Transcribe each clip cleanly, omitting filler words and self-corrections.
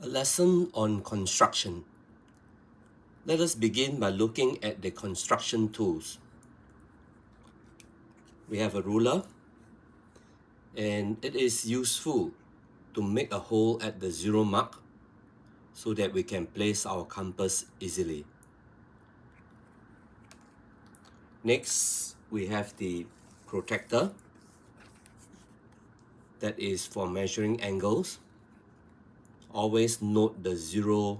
A lesson on construction. Let us begin by looking at the construction tools. We have a ruler, and it is useful to make a hole at the 0 mark so that we can place our compass easily. Next, we have the protractor that is for measuring angles. Always note the 0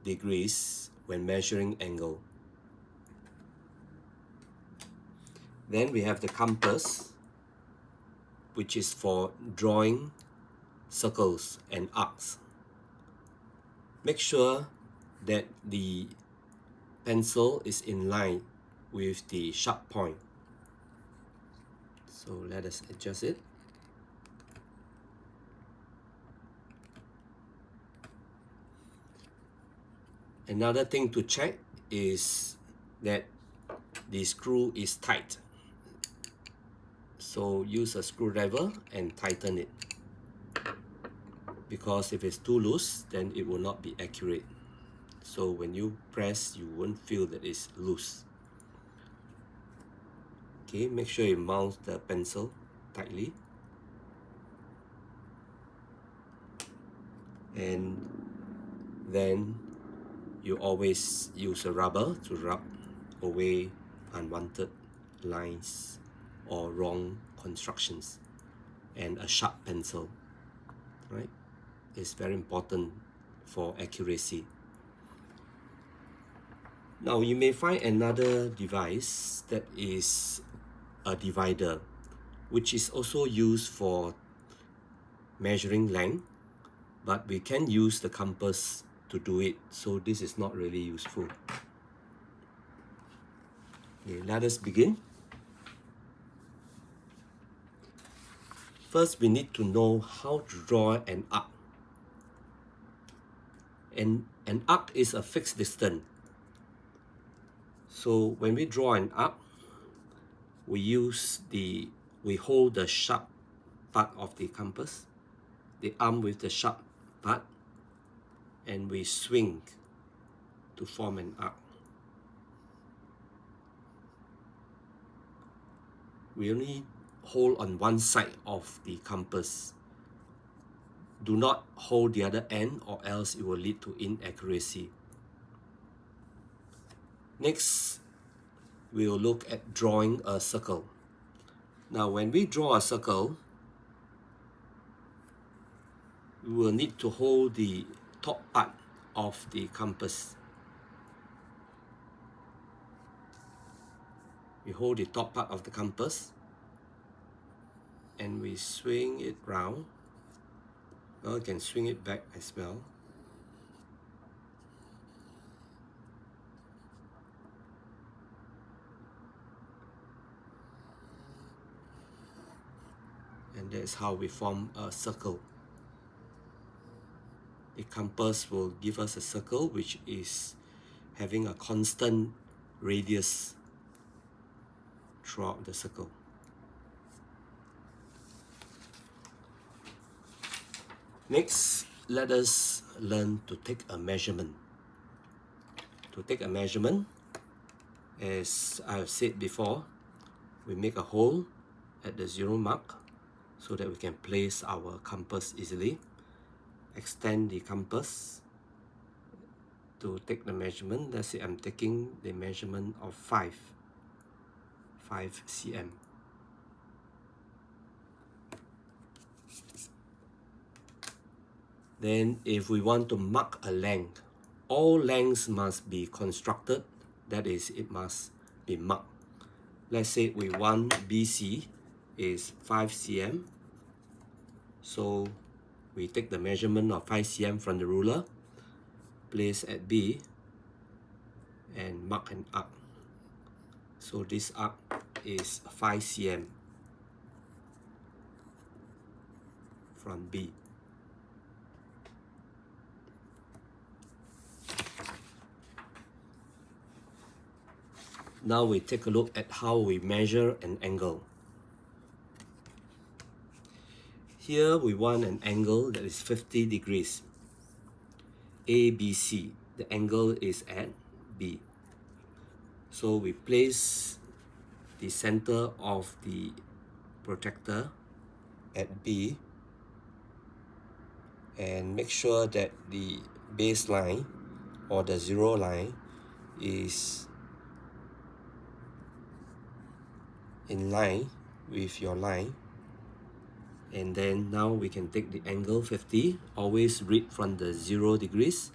degrees when measuring angle. Then we have the compass, which is for drawing circles and arcs. Make sure that the pencil is in line with the sharp point. So let us adjust it. Another thing to check is that the screw is tight. So use a screwdriver and tighten it, because if it's too loose, then it will not be accurate. So when you press, you won't feel that it's loose. Okay, make sure you mount the pencil tightly. And then you always use a rubber to rub away unwanted lines or wrong constructions, and a sharp pencil, right? It's very important for accuracy. Now you may find another device that is a divider, which is also used for measuring length, but we can use the compass to do it, so this is not really useful. Okay, let us begin. First, we need to know how to draw an arc. And an arc is a fixed distance. So when we draw an arc, we hold the sharp part of the compass, the arm with the sharp part, and we swing to form an arc. We only hold on one side of the compass. Do not hold the other end, or else it will lead to inaccuracy. Next, we will look at drawing a circle. Now, when we draw a circle, we will need to hold the top part of the compass. We hold the top part of the compass and we swing it round. Well, you can swing it back as well. And that's how we form a circle. The compass will give us a circle which is having a constant radius throughout the circle. Next, let us learn to take a measurement. To take a measurement, as I have said before, we make a hole at the 0 mark so that we can place our compass easily. Extend the compass to take the measurement. Let's say I'm taking the measurement of 5 cm. Then if we want to mark a length, all lengths must be constructed, that is, it must be marked. Let's say we want BC is 5 cm. So we take the measurement of 5 cm from the ruler, place at B, and mark an arc. So this arc is 5 cm from B. Now we take a look at how we measure an angle. Here we want an angle that is 50 degrees. ABC. The angle is at B. So we place the center of the protractor at B and make sure that the baseline or the zero line is in line with your line. And then now we can take the angle 50. Always read from the 0 degrees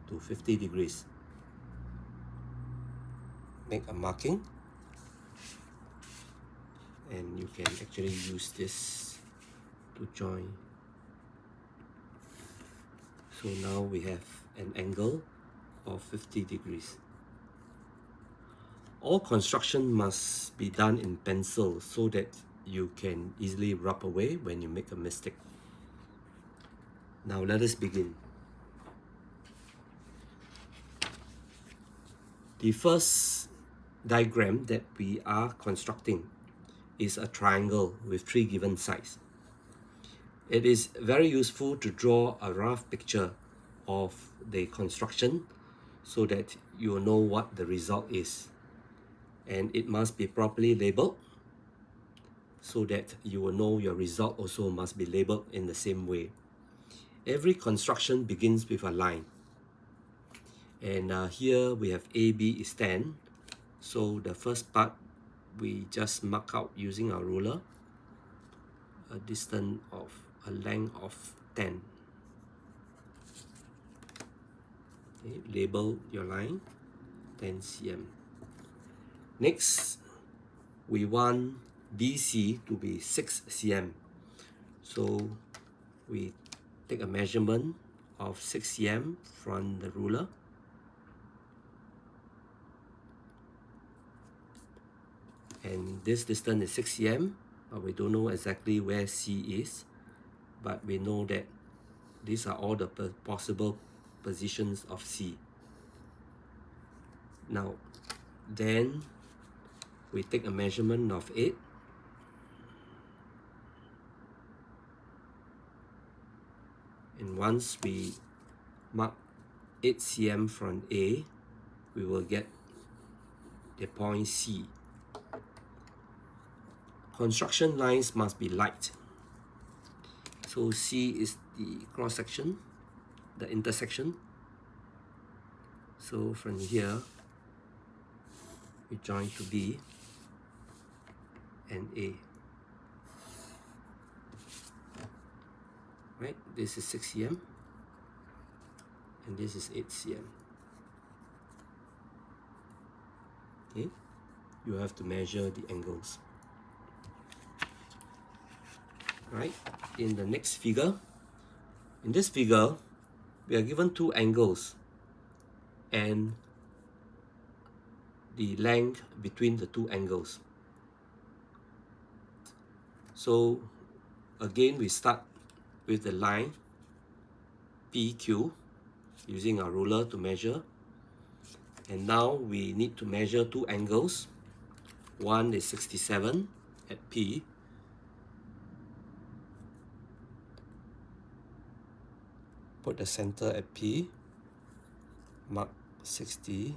to 50 degrees. Make a marking, and you can actually use this to join. So now we have an angle of 50 degrees. All construction must be done in pencil so that you can easily rub away when you make a mistake. Now let us begin. The first diagram that we are constructing is a triangle with 3 given sides. It is very useful to draw a rough picture of the construction so that you will know what the result is. And it must be properly labeled so that you will know your result also must be labeled in the same way. Every construction begins with a line. And here we have AB is 10. So the first part we just mark out using our ruler a distance of a length of 10. Okay, label your line 10 cm. Next, we want BC to be 6 cm. So we take a measurement of 6 cm from the ruler. And this distance is 6 cm, but we don't know exactly where C is. But we know that these are all the possible positions of C. Now, then we take a measurement of 8. And once we mark 8 cm from A, we will get the point C. Construction lines must be light. So C is the cross section, the intersection. So from here, we join to B and A. Right, this is 6 cm and this is 8 cm. Okay, you have to measure the angles. Right, in the next figure, in this figure, we are given 2 angles and the length between the 2 angles. So again, we start with the line PQ using our ruler to measure. And now we need to measure 2 angles. One is 67 at P. Put the center at P. Mark 67.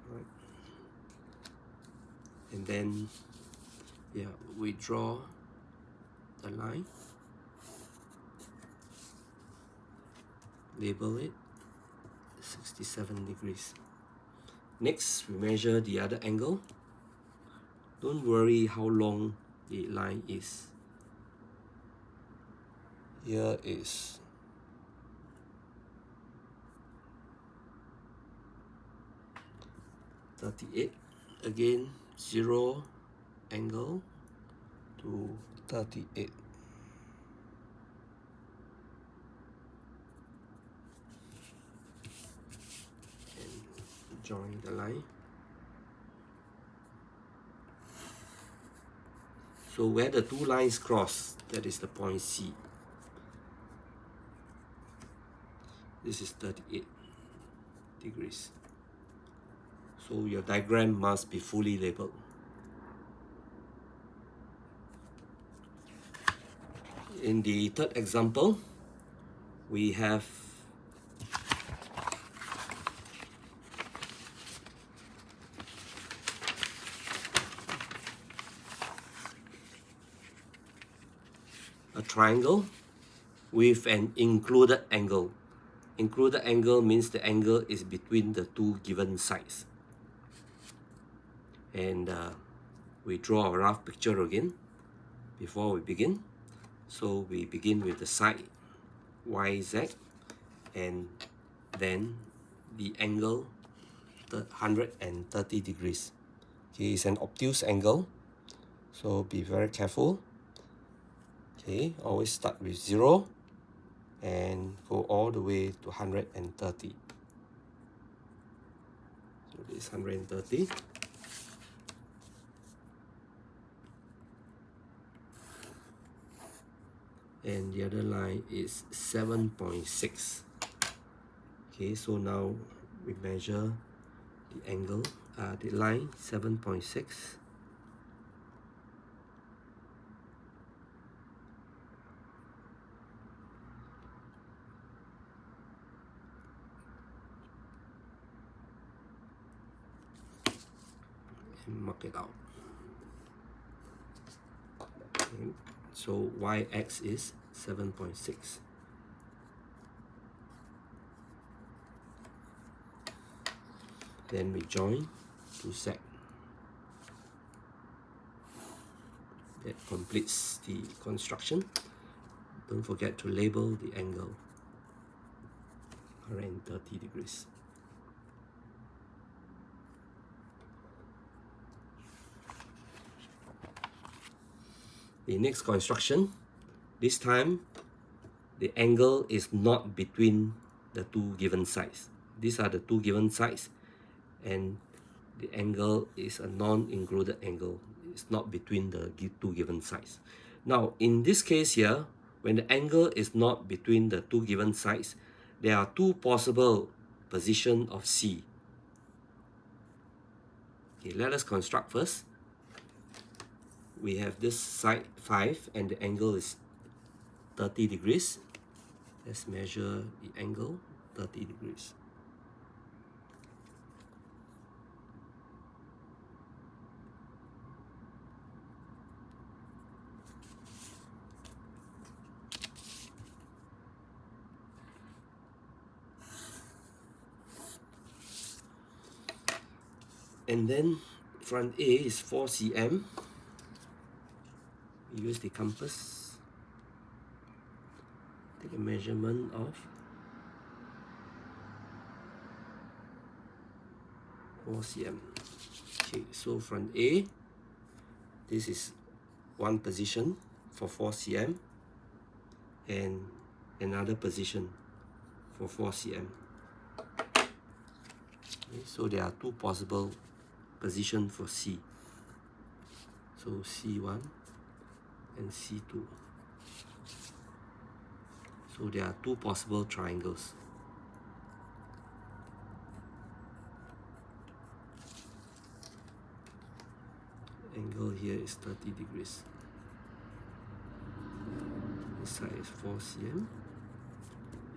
Right. And then, we draw the line, label it 67 degrees. Next, we measure the other angle. Don't worry how long the line is. Here is 38. Again, 0 angle to 38. And join the line. So where the 2 lines cross, that is the point C. This is 38 degrees. So your diagram must be fully labeled. In the third example, we have a triangle with an included angle. Included angle means the angle is between the two given sides. And we draw a rough picture again before we begin. So we begin with the side YZ, and then the angle 130 degrees. Okay, it's an obtuse angle, so be very careful. Okay, always start with 0 and go all the way to 130. So this is 130. And the other line is 7.6. Okay, so now we measure the angle, the line 7.6. And mark it out. Okay, so YX is 7.6. Then we join to Z. That completes the construction. Don't forget to label the angle 130 degrees. The next construction, this time the angle is not between the two given sides. These are the two given sides, and the angle is a non-included angle. It's not between the two given sides. Now, in this case here, when the angle is not between the two given sides, there are two possible positions of C. Okay, let us construct first. We have this side 5 and the angle is 30 degrees. Let's measure the angle, 30 degrees. And then front A is 4 cm. We use the compass. Take a measurement of 4 cm. Okay, so front A, this is one position for 4 cm and another position for 4 cm. Okay, so there are two possible positions for C. So C1 and C2. So there are two possible triangles. Angle here is 30 degrees. This side is 4 cm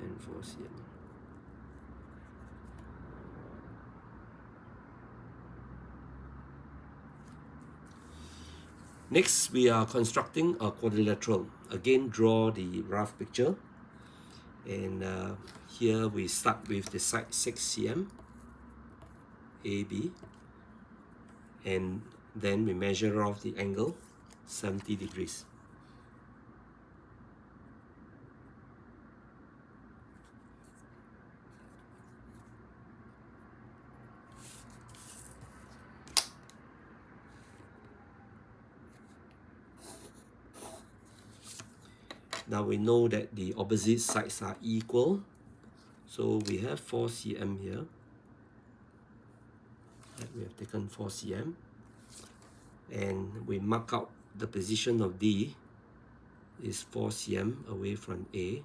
and 4 cm. Next, we are constructing a quadrilateral. Again, draw the rough picture. And here we start with the side 6 cm, AB. And then we measure off the angle, 70 degrees. Now we know that the opposite sides are equal. So we have 4 cm here. We have taken 4 cm. And we mark out the position of D is 4 cm away from A.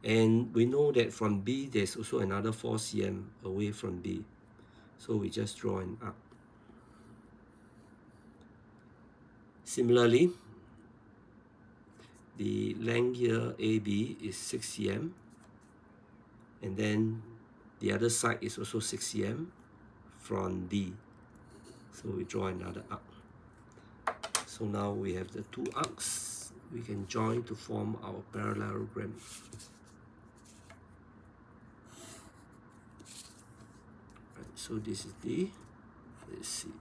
And we know that from B there's also another 4 cm away from B. So we just draw an arc. Similarly, the length here AB is 6 cm, and then the other side is also 6 cm from D. So we draw another arc. So now we have the two arcs. We can join to form our parallelogram. Right, so this is D. Let's see.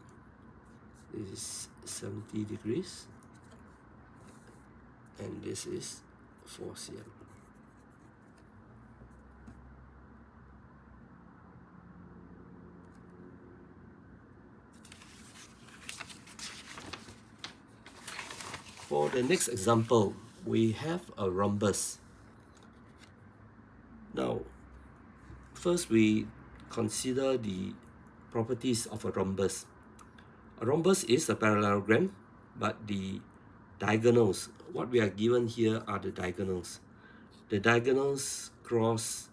This is 70 degrees. And this is 4 cm. For the next example, we have a rhombus. Now, first we consider the properties of a rhombus. A rhombus is a parallelogram, but the diagonals, what we are given here are the diagonals. The diagonals cross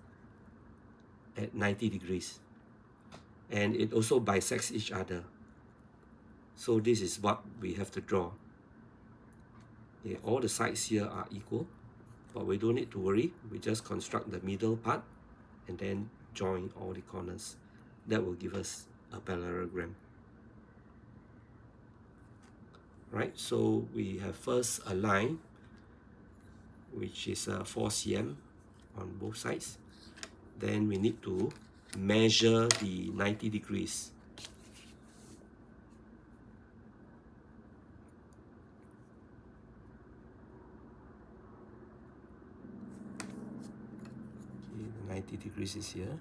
at 90 degrees, and it also bisects each other. So this is what we have to draw. Okay, all the sides here are equal, but we don't need to worry. We just construct the middle part and then join all the corners. That will give us a parallelogram. Right, so we have first a line which is 4 cm on both sides. Then we need to measure the 90 degrees. Okay, the 90 degrees is here.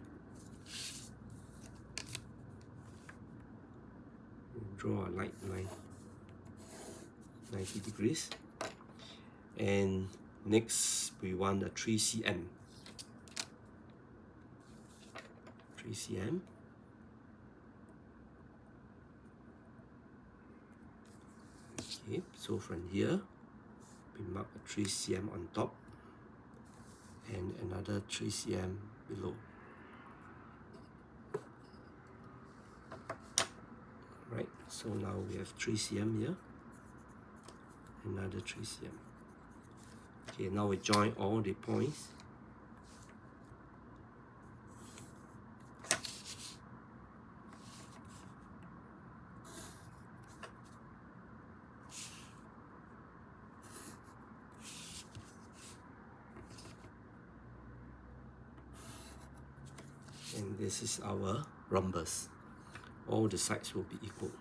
We'll draw a light line, 90 degrees. And next we want a 3 cm. 3 cm. Okay, so from here we mark a 3 cm on top and another 3 cm below. Right, so now we have 3 cm here, another 3 cm. Okay, now we join all the points. And this is our rhombus. All the sides will be equal.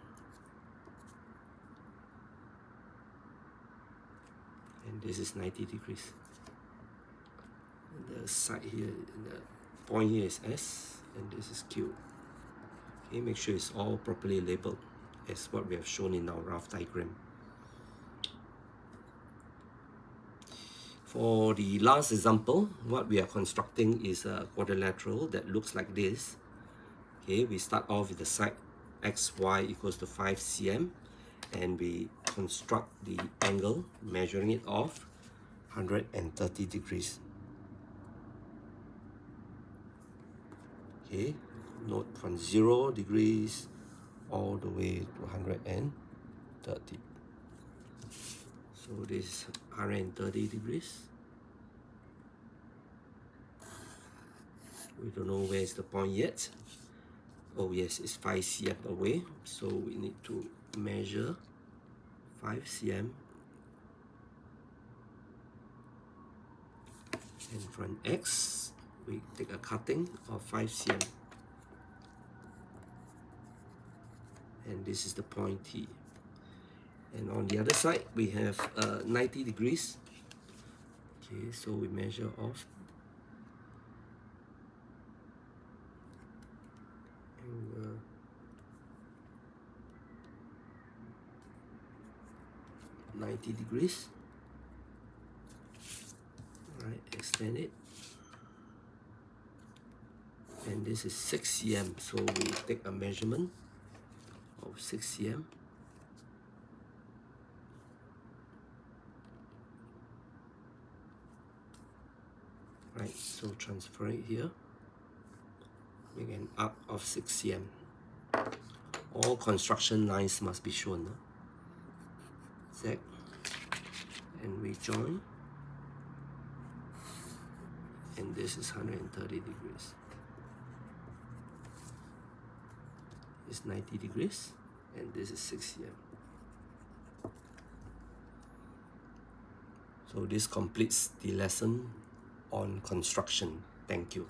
And this is 90 degrees. And the side here, the point here is S, and this is Q. Okay, make sure it's all properly labeled as what we have shown in our rough diagram. For the last example, what we are constructing is a quadrilateral that looks like this. Okay, we start off with the side XY equals to 5 cm, and we construct the angle, measuring it off 130 degrees. Okay, note from 0 degrees all the way to 130. So this is 130 degrees. We don't know where is the point yet. Oh yes, it's 5 cm away, so we need to measure 5 cm. And from X, we take a cutting of 5 cm. And this is the point T. And on the other side, we have 90 degrees. Okay, so we measure off. And, 90 degrees. Right, extend it. And this is 6 cm, so we take a measurement of 6 cm. Right, so transfer it here. Make an arc of 6 cm. All construction lines must be shown. Z, and we join. and this is 130 degrees. It's 90 degrees, and this is 6 cm. So this completes the lesson on construction. Thank you.